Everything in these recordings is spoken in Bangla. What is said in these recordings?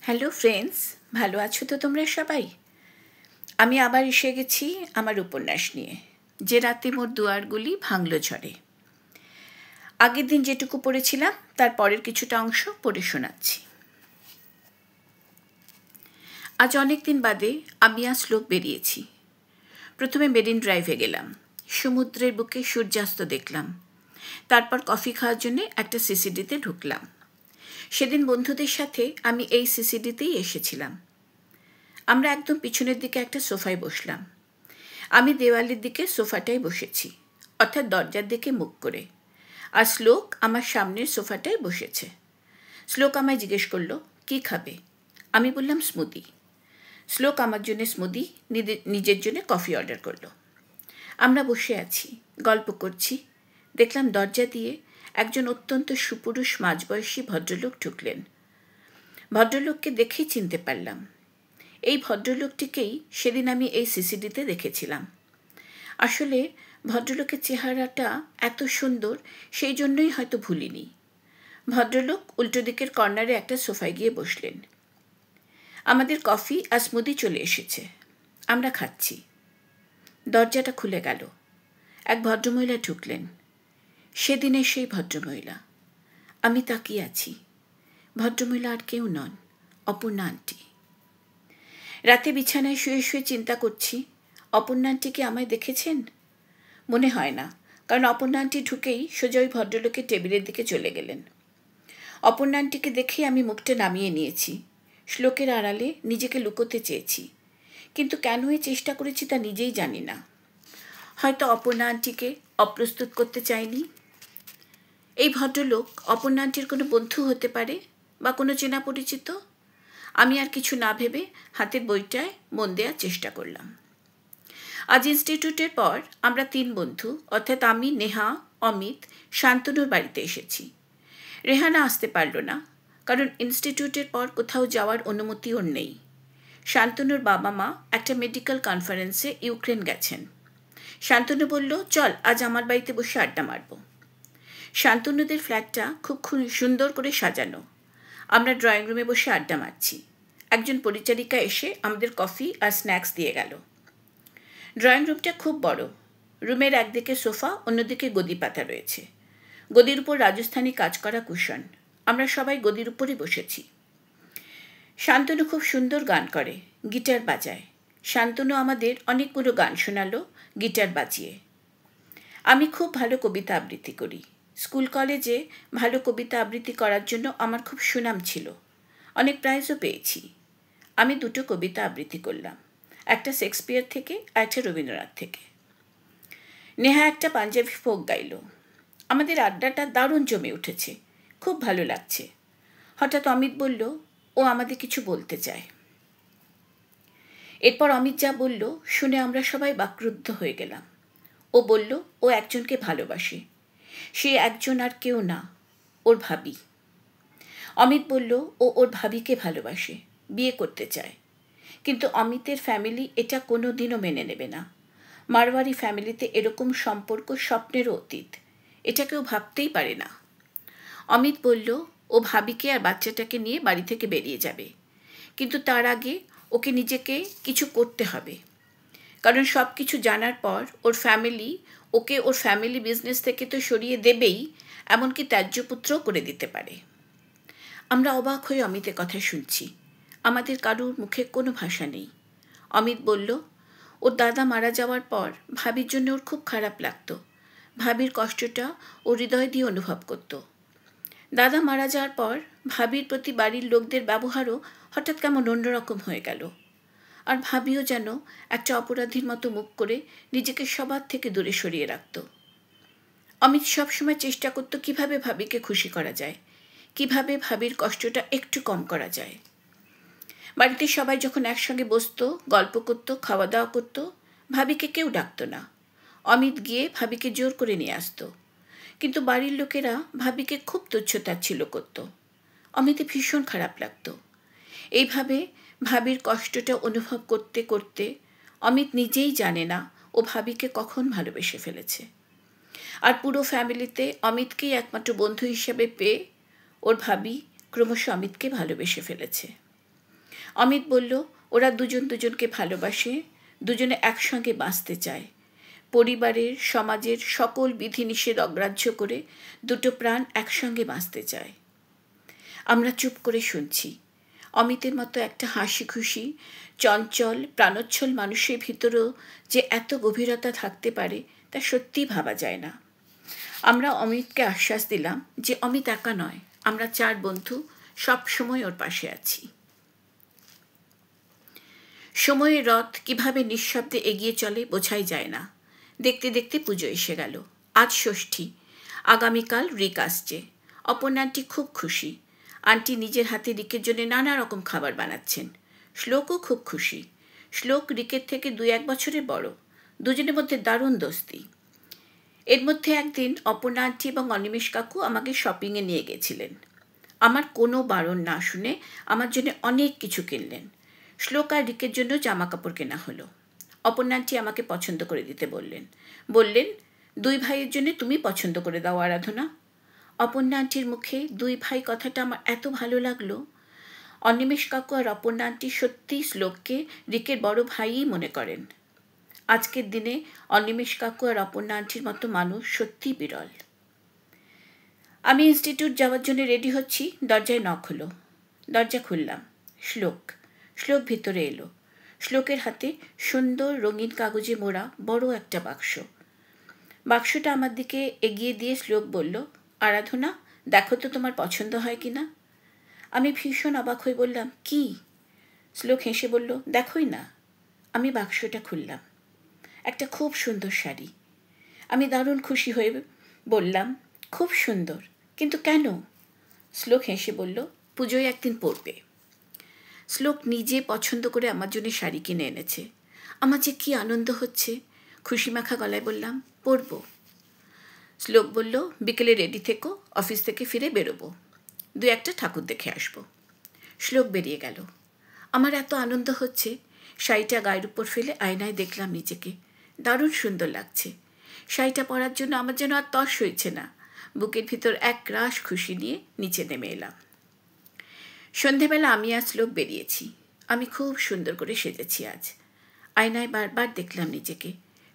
হ্যালো ফ্রেন্ডস, ভালো আছো তো তোমরা সবাই? আমি আবার এসে গেছি আমার উপন্যাস নিয়ে, যে রাতে মোর দুয়ারগুলি ভাঙল ঝড়ে। আগের দিন যেটুকু পড়েছিলাম তার পরের কিছুটা অংশ পড়ে শোনাচ্ছি। আজ অনেক দিন বাদে আমি আর শ্লোক বেরিয়েছি। প্রথমে মেরিন ড্রাইভে গেলাম, সমুদ্রের বুকে সূর্যাস্ত দেখলাম। তারপর কফি খাওয়ার জন্য একটা সিসিডিতে ঢুকলাম। সেদিন বন্ধুদের সাথে আমি এই সিসিডিতেই এসেছিলাম। আমরা একদম পিছনের দিকে একটা সোফায় বসলাম। আমি দেওয়ালের দিকে সোফাটায় বসেছি, অর্থাৎ দরজার দিকে মুখ করে, আর শ্লোক আমার সামনের সোফাটায় বসেছে। শ্লোক আমায় জিজ্ঞেস করলো, কি খাবে? আমি বললাম স্মুদি। শ্লোক আমার জন্য স্মুদি, নিজের জন্য কফি অর্ডার করলো। আমরা বসে আছি, গল্প করছি। দেখলাম দরজা দিয়ে একজন অত্যন্ত সুপুরুষ মাঝবয়সী ভদ্রলোক ঢুকলেন। ভদ্রলোককে দেখেই চিনতে পারলাম। এই ভদ্রলোকটিকেই সেদিন আমি এই সিসিডিতে দেখেছিলাম। আসলে ভদ্রলোকের চেহারাটা এত সুন্দর, সেই জন্যই হয়তো ভুলিনি। ভদ্রলোক উল্টো দিকের কর্নারে একটা সোফায় গিয়ে বসলেন। আমাদের কফি আর স্মুদি চলে এসেছে, আমরা খাচ্ছি। দরজাটা খুলে গেল, এক ভদ্রমহিলা ঢুকলেন। সেদিনের সেই ভদ্রমহিলা। আমি তাকিয়ে আছি। ভদ্রমহিলা আর কেউ নন, অপর্ণা আন্টি। রাতে বিছানায় শুয়ে শুয়ে চিন্তা করছি, অপর্ণা আন্টি কি আমায় দেখেছেন? মনে হয় না, কারণ অপর্ণা আন্টি ঢুকেই সোজা ওই ভদ্রলোকের টেবিলের দিকে চলে গেলেন। অপর্ণা আন্টিকে দেখেই আমি মুখটা নামিয়ে নিয়েছি। শ্লোকের আড়ালে নিজেকে লুকোতে চেয়েছি, কিন্তু কেন এই চেষ্টা করেছি তা নিজেই জানি না। হয়তো অপর্ণা আন্টিকে অপ্রস্তুত করতে চাইনি। এই ভদ্রলোক অপর্ণা আন্টির কোনো বন্ধু হতে পারে, বা কোনো চেনা পরিচিত। আমি আর কিছু না ভেবে হাতের বইটায় মন দেওয়ার চেষ্টা করলাম। আজ ইনস্টিটিউটের পর আমরা 3 বন্ধু, অর্থাৎ আমি, নেহা, অমিত, শান্তনুর বাড়িতে এসেছি। রেহানা আসতে পারল না, কারণ ইনস্টিটিউটের পর কোথাও যাওয়ার অনুমতি ওর নেই। শান্তনুর বাবা মা একটা মেডিকেল কনফারেন্সে ইউক্রেন গেছেন। শান্তনু বলল, চল আজ আমার বাড়িতে বসে আড্ডা মারব। শান্তনুদের ফ্ল্যাটটা খুব সুন্দর করে সাজানো। আমরা ড্রয়িং রুমে বসে আড্ডা মারছি। একজন পরিচারিকা এসে আমাদের কফি আর স্ন্যাক্স দিয়ে গেল। ড্রয়িং রুমটা খুব বড়। রুমের একদিকে সোফা, অন্যদিকে গদি পাতা রয়েছে। গদির উপর রাজস্থানী কাজ করা কুশন। আমরা সবাই গদির উপরই বসেছি। শান্তনু খুব সুন্দর গান করে, গিটার বাজায়। শান্তনু আমাদের অনেকগুলো গান শোনালো গিটার বাজিয়ে। আমি খুব ভালো কবিতা আবৃত্তি করি। স্কুল কলেজে ভালো কবিতা আবৃত্তি করার জন্য আমার খুব সুনাম ছিল। অনেক প্রাইজও পেয়েছি। আমি 2টো কবিতা আবৃত্তি করলাম, একটা শেক্সপিয়ার থেকে আর একটা রবীন্দ্রনাথ থেকে। নেহা একটা পাঞ্জাবি ফোক গাইল। আমাদের আড্ডাটা দারুণ জমে উঠেছে, খুব ভালো লাগছে। হঠাৎ অমিত বলল, ও আমাদের কিছু বলতে চায়। এরপর অমিত যা বলল শুনে আমরা সবাই বাকরুদ্ধ হয়ে গেলাম। ও বলল, ও একজনকে ভালোবাসে। সে একজন আর কেউ না, ওর ভাবি। অমিত বলল, ও ওর ভাবিকে ভালোবাসে, বিয়ে করতে চায়। কিন্তু অমিতের ফ্যামিলি এটা কোনো দিনও মেনে নেবে না। মারওয়ারি ফ্যামিলিতে এরকম সম্পর্ক স্বপ্নেরও অতীত, এটা কেউ ভাবতেই পারে না। অমিত বলল, ও ভাবিকে আর বাচ্চাটাকে নিয়ে বাড়ি থেকে বেরিয়ে যাবে, কিন্তু তার আগে ওকে নিজেকে কিছু করতে হবে। কারণ সব কিছু জানার পর ওর ফ্যামিলি ওকে ওর ফ্যামিলি বিজনেস থেকে তো সরিয়ে দেবেই, এমনকি ত্যায্যপুত্রও করে দিতে পারে। আমরা অবাক হয়ে অমিতের কথা শুনছি। আমাদের কারুর মুখে কোনো ভাষা নেই। অমিত বলল, ওর দাদা মারা যাওয়ার পর ভাবির জন্য ওর খুব খারাপ লাগতো। ভাবির কষ্টটা ও হৃদয় দিয়ে অনুভব করত। দাদা মারা যাওয়ার পর ভাবির প্রতি বাড়ির লোকদের ব্যবহারও হঠাৎ কেমন অন্যরকম হয়ে গেল। আর ভাবিও যেন একটা অপরাধীর মতো মুখ করে নিজেকে সবার থেকে দূরে সরিয়ে রাখত। অমিত সবসময় চেষ্টা করত কিভাবে ভাবিকে খুশি করা যায়, কিভাবে ভাবির কষ্টটা একটু কম করা যায়। বাড়িতে সবাই যখন একসঙ্গে বসতো, গল্প করতো, খাওয়া দাওয়া করতো, ভাবিকে কেউ ডাকতো না। অমিত গিয়ে ভাবিকে জোর করে নিয়ে আসতো। কিন্তু বাড়ির লোকেরা ভাবিকে খুব তুচ্ছতাচ্ছিল্য করত। অমিতে ভীষণ খারাপ লাগতো। এইভাবে ভাবির কষ্টটা অনুভব করতে করতে অমিত নিজেই জানে না ও ভাবিকে কখন ভালোবেসে ফেলেছে। আর পুরো ফ্যামিলিতে অমিতকেই একমাত্র বন্ধু হিসেবে পেয়ে ওর ভাবি ক্রমশ অমিতকে ভালোবেসে ফেলেছে। অমিত বলল, ওরা দুজন দুজনকে ভালোবাসে, দুজনে একসঙ্গে বাঁচতে চায়। পরিবারের, সমাজের সকল বিধিনিষেধ অগ্রাহ্য করে দুটো প্রাণ একসঙ্গে বাঁচতে চায়। আমরা চুপ করে শুনছি। অমিতের মতো একটা হাসি খুশি, চঞ্চল, প্রাণোচ্ছল মানুষের ভিতরেও যে এত গভীরতা থাকতে পারে তা সত্যিই ভাবা যায় না। আমরা অমিতকে আশ্বাস দিলাম যে অমিত একা নয়, আমরা 4 বন্ধু সব সময় ওর পাশে আছি। সময়ের রথ কিভাবে নিঃশব্দে এগিয়ে চলে বোঝাই যায় না। দেখতে দেখতে পুজো এসে গেল। আজ ষষ্ঠী, আগামীকাল রিক আসছে। অপর্ণা আন্টি খুব খুশি। আন্টি নিজের হাতে রিকের জন্য নানা রকম খাবার বানাচ্ছেন। শ্লোকও খুব খুশি। শ্লোক রিকের থেকে 2-1 বছরের বড়। দুজনের মধ্যে দারুণ দোস্তি। এর মধ্যে একদিন অপর্ণা আন্টি এবং অনিমেষ কাকু আমাকে শপিংয়ে নিয়ে গেছিলেন। আমার কোনো বারণ না শুনে আমার জন্য অনেক কিছু কিনলেন। শ্লোক আর রিকের জন্য জামা কাপড় কেনা হলো। অপর্ণা আন্টি আমাকে পছন্দ করে দিতে বললেন 2 ভাইয়ের জন্য তুমি পছন্দ করে দাও আরাধনা। অপর্ণা আন্টির মুখে 2 ভাই কথাটা আমার এত ভালো লাগলো। অনিমেষ কাকু আর অপর্ণা আন্টি সত্যিই শ্লোককে রিকের বড় ভাইই মনে করেন। আজকের দিনে অনিমেষ কাকু আর অপর্ণা আন্টির মতো মানুষ সত্যিই বিরল। আমি ইনস্টিটিউট যাওয়ার জন্য রেডি হচ্ছি, দরজায় নক হলো। দরজা খুললাম। শ্লোক ভিতরে এলো। শ্লোকের হাতে সুন্দর রঙিন কাগজে মোড়া বড় একটা বাক্স। বাক্সটা আমার দিকে এগিয়ে দিয়ে শ্লোক বলল, আরাধনা, দেখো তো তোমার পছন্দ হয় কি না। আমি ভীষণ অবাক হয়ে বললাম, কি? শ্লোক হেসে বলল, দেখোই না। আমি বাক্সটা খুললাম। একটা খুব সুন্দর শাড়ি। আমি দারুণ খুশি হয়ে বললাম, খুব সুন্দর, কিন্তু কেন? শ্লোক হেসে বলল, পুজোয় একদিন পরবে। শ্লোক নিজে পছন্দ করে আমার জন্য শাড়ি কিনে এনেছে। আমার যে কি আনন্দ হচ্ছে। খুশি মাখা গলায় বললাম, পরব। শ্লোক বলল, বিকেলে রেডি থেকো, অফিস থেকে ফিরে বেরোবো। 2-1টা ঠাকুর দেখে আসবো। শ্লোক বেরিয়ে গেল। আমার এত আনন্দ হচ্ছে। শাড়িটা গায়ের উপর ফেলে আয়নায় দেখলাম নিজেকে। দারুণ সুন্দর লাগছে। শাড়িটা পরার জন্য আমার যেন আর তর সইছে না। বুকের ভিতর এক রাশ খুশি নিয়ে নিচে নেমে এলাম। সন্ধেবেলা আমি আর শ্লোক বেরিয়েছি। আমি খুব সুন্দর করে সেজেছি আজ। আয়নায় বারবার দেখলাম নিজেকে।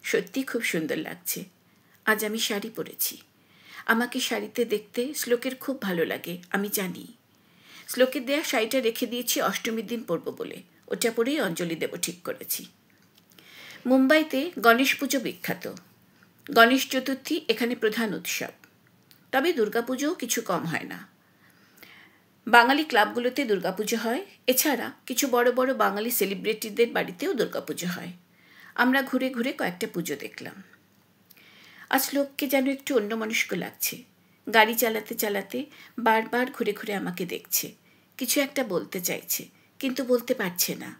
সত্যি খুব সুন্দর লাগছে। আজ আমি শাড়ি পরেছি। আমাকে শাড়িতে দেখতে শ্লোকের খুব ভালো লাগে, আমি জানি। শ্লোকের দেয়া শাড়িটা রেখে দিয়েছি অষ্টমীর দিন পরব বলে। ওটা পরেই অঞ্জলি দেব ঠিক করেছি। মুম্বাইতে গণেশ পুজো বিখ্যাত। গণেশ চতুর্থী এখানে প্রধান উৎসব। তবে দুর্গাপুজোও কিছু কম হয় না। বাঙালি ক্লাবগুলোতে দুর্গাপুজো হয়। এছাড়া কিছু বড় বড় বাঙালি সেলিব্রিটিদের বাড়িতেও দুর্গাপুজো হয়। আমরা ঘুরে ঘুরে কয়েকটা পুজো দেখলাম। আজ লোককে যেন একটু অন্যমনস্ক লাগছে। গাড়ি চালাতে চালাতে বারবার ঘুরে ঘুরে আমাকে দেখছে। কিছু একটা বলতে চাইছে, কিন্তু বলতে পারছে না।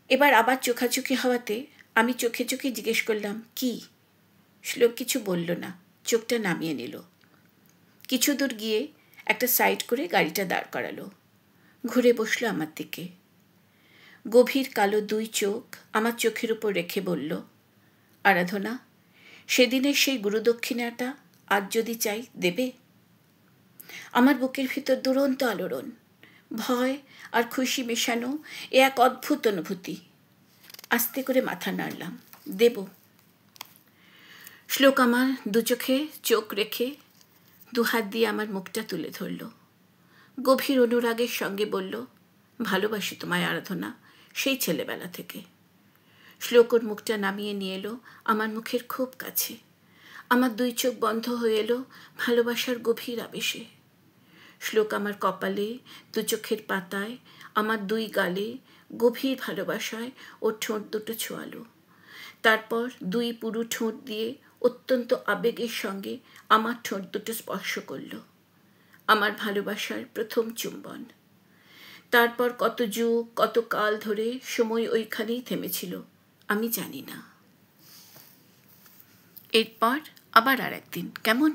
এবার আবার চোখাচোখি হওয়াতে আমি চোখে চোখে জিজ্ঞেস করলাম, কি? শ্লোক কিছু বলল না, চোখটা নামিয়ে নিল। কিছু দূর গিয়ে একটা সাইড করে গাড়িটা দাঁড় করালো। ঘুরে বসলো আমার দিকে। গভীর কালো 2 চোখ আমার চোখের উপর রেখে বলল, আরাধনা, সেদিনের সেই গুরুদক্ষিণাটা আজ যদি চাই দেবে? আমার বুকের ভিতর দুরন্ত আলোড়ন, ভয় আর খুশি মেশানো এ এক অদ্ভুত অনুভূতি। আস্তে করে মাথা নাড়লাম, দেব। শ্লোক আমার 2 চোখে চোখ রেখে 2 হাত দিয়ে আমার মুখটা তুলে ধরল। গভীর অনুরাগের সঙ্গে বলল, ভালোবাসি তোমায় আরাধনা, সেই ছেলেবেলা থেকে। শ্লোক ওর মুখটা নামিয়ে নিয়ে এলো আমার মুখের খুব কাছে। আমার 2 চোখ বন্ধ হয়ে এলো ভালোবাসার গভীর আবেশে। শ্লোক আমার কপালে, 2 চোখের পাতায়, আমার 2 গালে গভীর ভালোবাসায় ওর ঠোঁট দুটো ছোঁয়ালো। তারপর 2 পুরু ঠোঁট দিয়ে অত্যন্ত আবেগের সঙ্গে আমার ঠোঁট দুটো স্পর্শ করল। আমার ভালোবাসার প্রথম চুম্বন। তারপর কত যুগ, কত কাল ধরে সময় ওইখানেই থেমেছিল, আমি জানি না। এরপর আবার আর একদিন, কেমন?